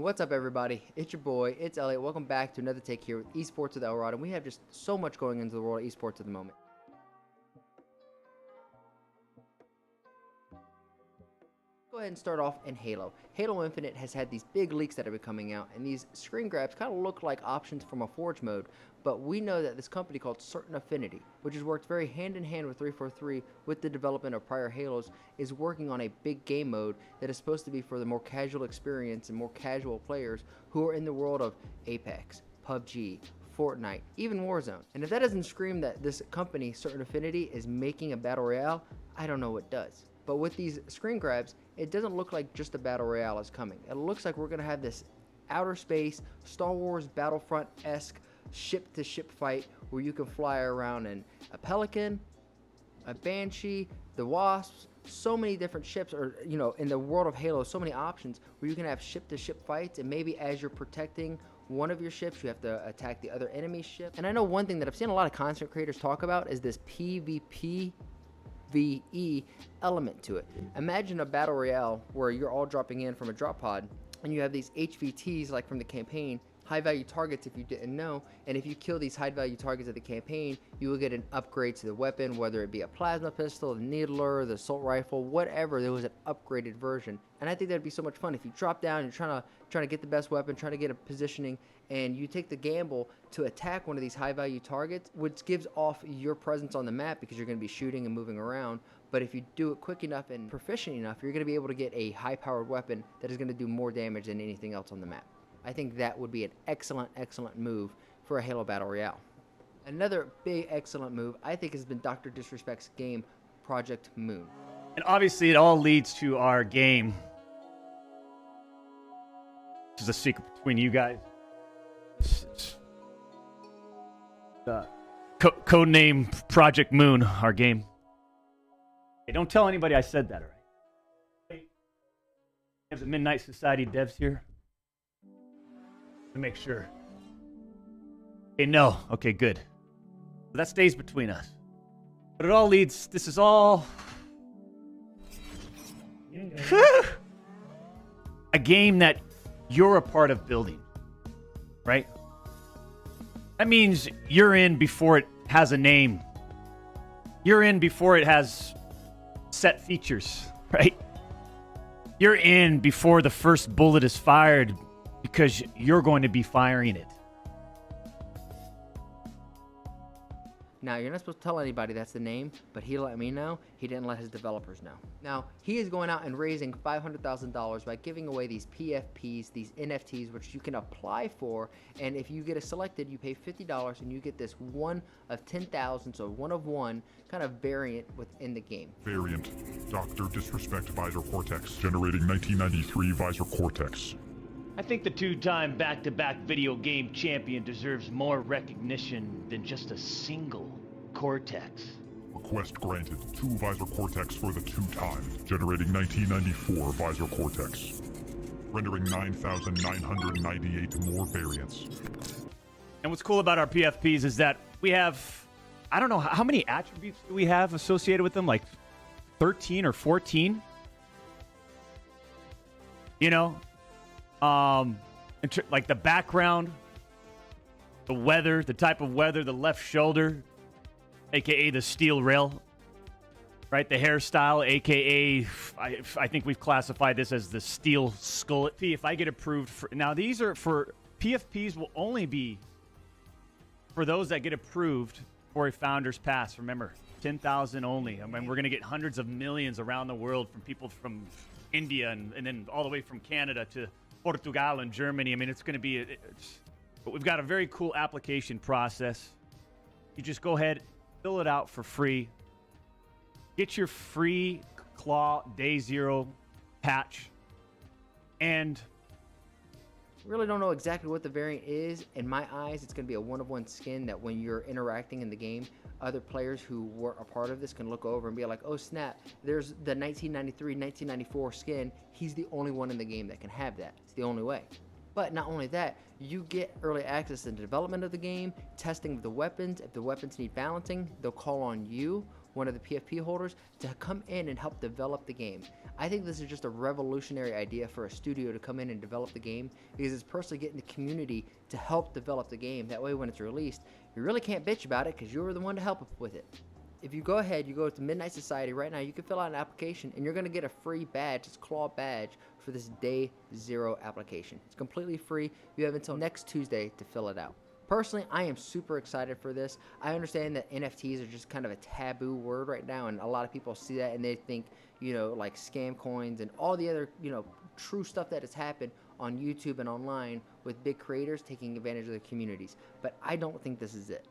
What's up, everybody? It's your boy, it's Elliot. Welcome back to another take here with Esports with Elrod, and we have just so much going into the world of esports at the moment. Go ahead and start off in Halo. Halo Infinite has had these big leaks that have been coming out, and these screen grabs kind of look like options from a Forge mode, but we know that this company called Certain Affinity, which has worked very hand in hand with 343 with the development of prior Halos, is working on a big game mode that is supposed to be for the more casual experience and more casual players who are in the world of Apex, PUBG, Fortnite, even Warzone. And if that doesn't scream that this company, Certain Affinity, is making a battle royale, I don't know what does. But with these screen grabs, it doesn't look like just a battle royale is coming. It looks like we're going to have this outer space, Star Wars Battlefront-esque ship-to-ship fight where you can fly around in a Pelican, a Banshee, the Wasps, so many different ships, or, you know, in the world of Halo, so many options where you can have ship-to-ship fights, and maybe as you're protecting one of your ships, you have to attack the other enemy's ship. And I know one thing that I've seen a lot of content creators talk about is this PvP VE element to it. Imagine a battle royale where you're all dropping in from a drop pod and you have these HVTs like from the campaign, high value targets if you didn't know, and if you kill these high value targets of the campaign, you will get an upgrade to the weapon, whether it be a plasma pistol, the needler, the assault rifle, whatever. There was an upgraded version, and I think that'd be so much fun if you drop down, you're trying to get the best weapon, trying to get a positioning, and you take the gamble to attack one of these high value targets, which gives off your presence on the map because you're going to be shooting and moving around. But if you do it quick enough and proficient enough, you're going to be able to get a high powered weapon that is going to do more damage than anything else on the map. I think that would be an excellent move for a Halo Battle Royale. Another big excellent move I think has been Dr. Disrespect's game, Project Moon. And obviously it all leads to our game. This is a secret between you guys. It's code name Project Moon, our game. Hey, don't tell anybody I said that, all right? Hey, we have the Midnight Society devs here. To make sure. Okay, no. Okay, good. So that stays between us. But it all leads, this is all a game that you're a part of building, right? That means you're in before it has a name. You're in before it has set features, right? You're in before the first bullet is fired because you're going to be firing it. Now, you're not supposed to tell anybody that's the name, but he let me know. He didn't let his developers know. Now, he is going out and raising $500,000 by giving away these PFPs, these NFTs, which you can apply for. And if you get it selected, you pay $50 and you get this one of 10,000, so one of one kind of variant within the game. Variant, Dr. Disrespect Visor Cortex, generating 1993 Visor Cortex. I think the two-time back-to-back video game champion deserves more recognition than just a single Cortex. Request granted. 2 Visor Cortex for the two-time, generating 1994 Visor Cortex, rendering 9,998 more variants. And what's cool about our PFPs is that we have, I don't know, how many attributes do we have associated with them? Like 13 or 14? You know? Like the background, the weather, the type of weather, the left shoulder, aka the steel rail, right? The hairstyle, aka I think we've classified this as the steel skullet. If I get approved for, now these are for PFPs will only be for those that get approved for a founder's pass. Remember, 10,000 only. I mean, we're going to get hundreds of millions around the world from people from India and then all the way from Canada to Portugal and Germany. I mean, it's going to be, but we've got a very cool application process. You just go ahead, fill it out for free. Get your free Claw Day Zero patch. And Really don't know exactly what the variant is. In my eyes, it's going to be a one-of-one skin that when you're interacting in the game, other players who were a part of this can look over and be like, oh snap, there's the 1993, 1994 skin. He's the only one in the game that can have that. It's the only way. But not only that, you get early access to the development of the game, testing of the weapons. If the weapons need balancing, they'll call on you. one of the PFP holders, to come in and help develop the game. I think this is just a revolutionary idea for a studio to come in and develop the game, because it's personally getting the community to help develop the game. That way when it's released, you really can't bitch about it because you were the one to help with it. If you go ahead, you go to Midnight Society right now, you can fill out an application and you're going to get a free badge, this claw badge, for this day 0 application. It's completely free. You have until next Tuesday to fill it out. Personally, I am super excited for this. I understand that NFTs are just kind of a taboo word right now, and a lot of people see that and they think, you know, like scam coins and all the other, you know, true stuff that has happened on YouTube and online with big creators taking advantage of their communities. But I don't think this is it.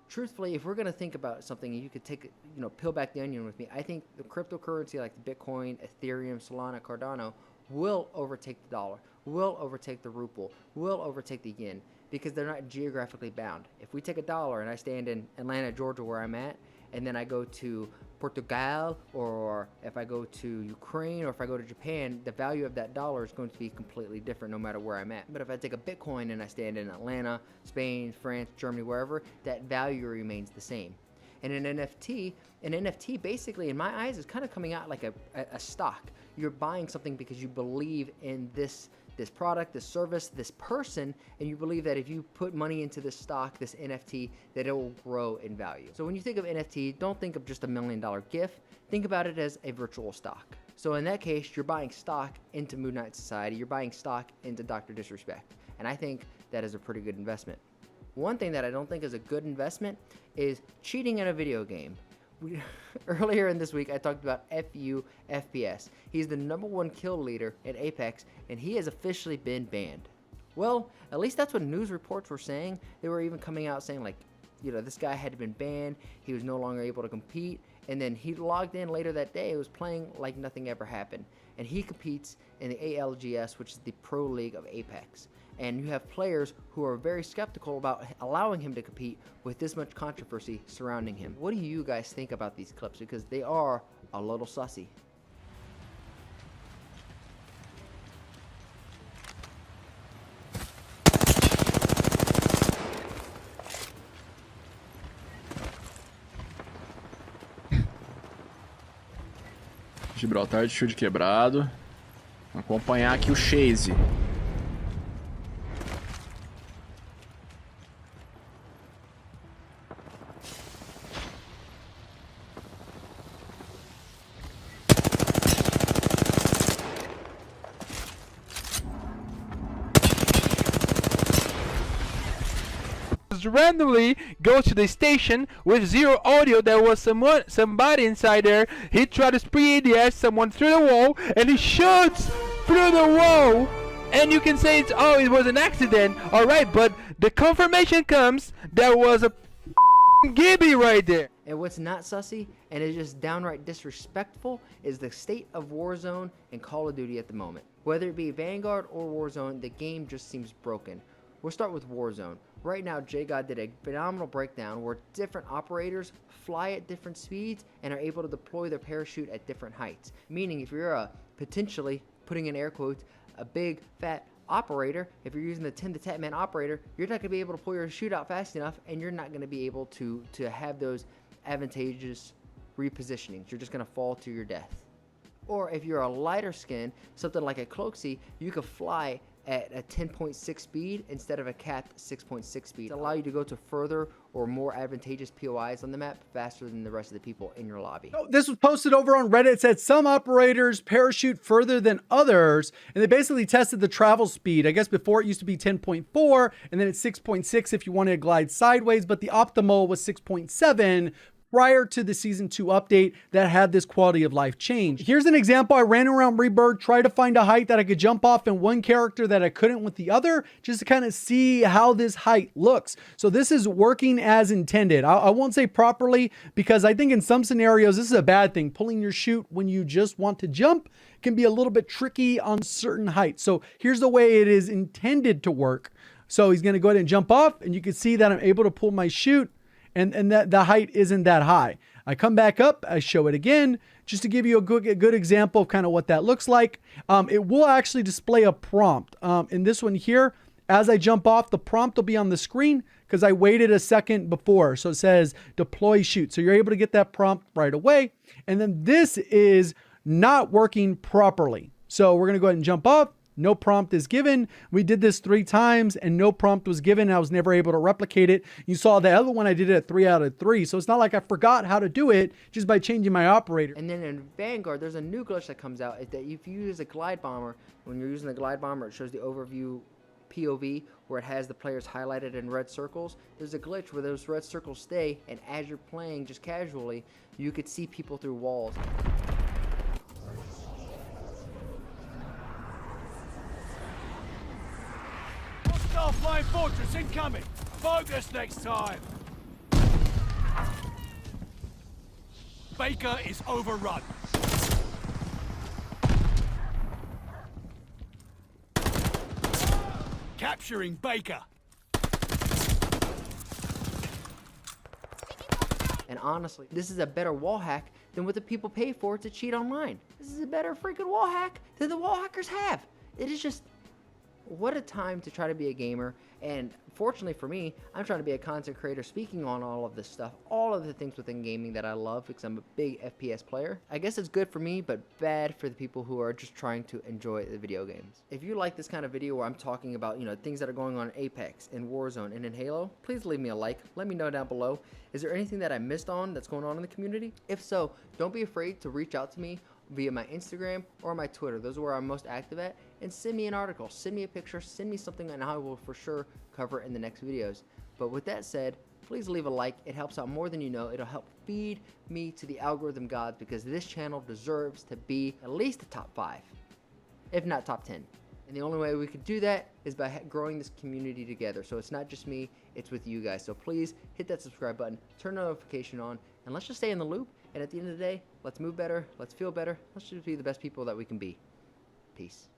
Truthfully, if we're going to think about something and you could take, you know, peel back the onion with me, I think the cryptocurrency like the Bitcoin, Ethereum, Solana, Cardano will overtake the dollar, will overtake the ruble, will overtake the yen, because they're not geographically bound. If we take a dollar and I stand in Atlanta, Georgia, where I'm at, and then I go to Portugal, or if I go to Ukraine, or if I go to Japan, the value of that dollar is going to be completely different no matter where I'm at. But if I take a Bitcoin and I stand in Atlanta, Spain, France, Germany, wherever, that value remains the same. And an NFT basically, in my eyes, is kind of coming out like a stock. You're buying something because you believe in this product, this service, this person, and you believe that if you put money into this stock, this NFT, that it will grow in value. So when you think of NFT, don't think of just $1 million gift. Think about it as a virtual stock. So in that case, you're buying stock into Midnight Society, you're buying stock into Dr. Disrespect. And I think that is a pretty good investment. One thing that I don't think is a good investment is cheating in a video game. Earlier in this week, I talked about FeuFPS. He's the #1 kill leader in Apex, and he has officially been banned. Well, at least that's what news reports were saying. They were even coming out saying, like, you know, this guy had been banned, he was no longer able to compete, and then he logged in later that day, was playing like nothing ever happened. And he competes in the ALGS, which is the Pro League of Apex. And you have players who are very skeptical about allowing him to compete with this much controversy surrounding him. What do you guys think about these clips? Because they are a little sussy. Gibraltar de shield quebrado. Vamos acompanhar aqui o Chase. Randomly go to the station with zero audio. There was somebody inside there. He tried to spray ADS someone through the wall, and he shoots through the wall. And you can say it was an accident, all right? But the confirmation comes there was a Gibby right there. And what's not sussy, and is just downright disrespectful, is the state of Warzone and Call of Duty at the moment. Whether it be Vanguard or Warzone, the game just seems broken. We'll start with Warzone. Right now, JGod did a phenomenal breakdown where different operators fly at different speeds and are able to deploy their parachute at different heights. Meaning, if you're potentially, putting in air quotes, a big, fat operator, if you're using the 10 to 10 man operator, you're not going to be able to pull your chute out fast enough, and you're not going to be able to have those advantageous repositionings. You're just going to fall to your death. Or if you're a lighter skin, something like a Cloaksy, you could fly at a 10.6 speed instead of a capped 6.6 speed. It allows you to go to further or more advantageous POIs on the map faster than the rest of the people in your lobby. This was posted over on Reddit. It said some operators parachute further than others, and they basically tested the travel speed. I guess before it used to be 10.4, and then it's 6.6 if you wanted to glide sideways, but the optimal was 6.7 prior to the Season 2 update that had this quality of life change. Here's an example. I ran around Rebirth, tried to find a height that I could jump off in one character that I couldn't with the other, just to kind of see how this height looks. So this is working as intended. I won't say properly, because I think in some scenarios, this is a bad thing. Pulling your chute when you just want to jump can be a little bit tricky on certain heights. So here's the way it is intended to work. So he's going to go ahead and jump off, and you can see that I'm able to pull my chute, and that the height isn't that high. I come back up, I show it again, just to give you a good example of kind of what that looks like. It will actually display a prompt. In this one here, As I jump off, the prompt will be on the screen because I waited a second before. So it says deploy shoot. So you're able to get that prompt right away. And then this is not working properly. So we're going to go ahead and jump off. No prompt is given. We did this 3 times and no prompt was given. I was never able to replicate it. You saw the other one, I did it at 3 out of 3. So it's not like I forgot how to do it just by changing my operator. And then in Vanguard, there's a new glitch that comes out. Is that if you use a glide bomber, when you're using the glide bomber, it shows the overview POV where it has the players highlighted in red circles. There's a glitch where those red circles stay, and as you're playing just casually, you could see people through walls. Flying fortress incoming! Focus next time! Baker is overrun. Capturing Baker. And honestly, this is a better wall hack than what the people pay for to cheat online. This is a better freaking wall hack than the wall hackers have. It is just, what a time to try to be a gamer. And fortunately for me, I'm trying to be a content creator speaking on all of this stuff, all of the things within gaming that I love because I'm a big FPS player. I guess it's good for me, but bad for the people who are just trying to enjoy the video games. If you like this kind of video where I'm talking about, things that are going on in Apex, in Warzone, and in Halo, please leave me a like. Let me know down below. Is there anything that I missed on that's going on in the community? If so, don't be afraid to reach out to me via my Instagram or my Twitter. Those are where I'm most active at. And send me an article, send me a picture, send me something, and I will for sure cover it in the next videos. But with that said, please leave a like. It helps out more than you know. It'll help feed me to the algorithm gods because this channel deserves to be at least the top 5, if not top 10. And the only way we could do that is by growing this community together. So it's not just me, it's with you guys. So please hit that subscribe button, turn notification on, and let's just stay in the loop. And at the end of the day, let's move better, let's feel better, let's just be the best people that we can be. Peace.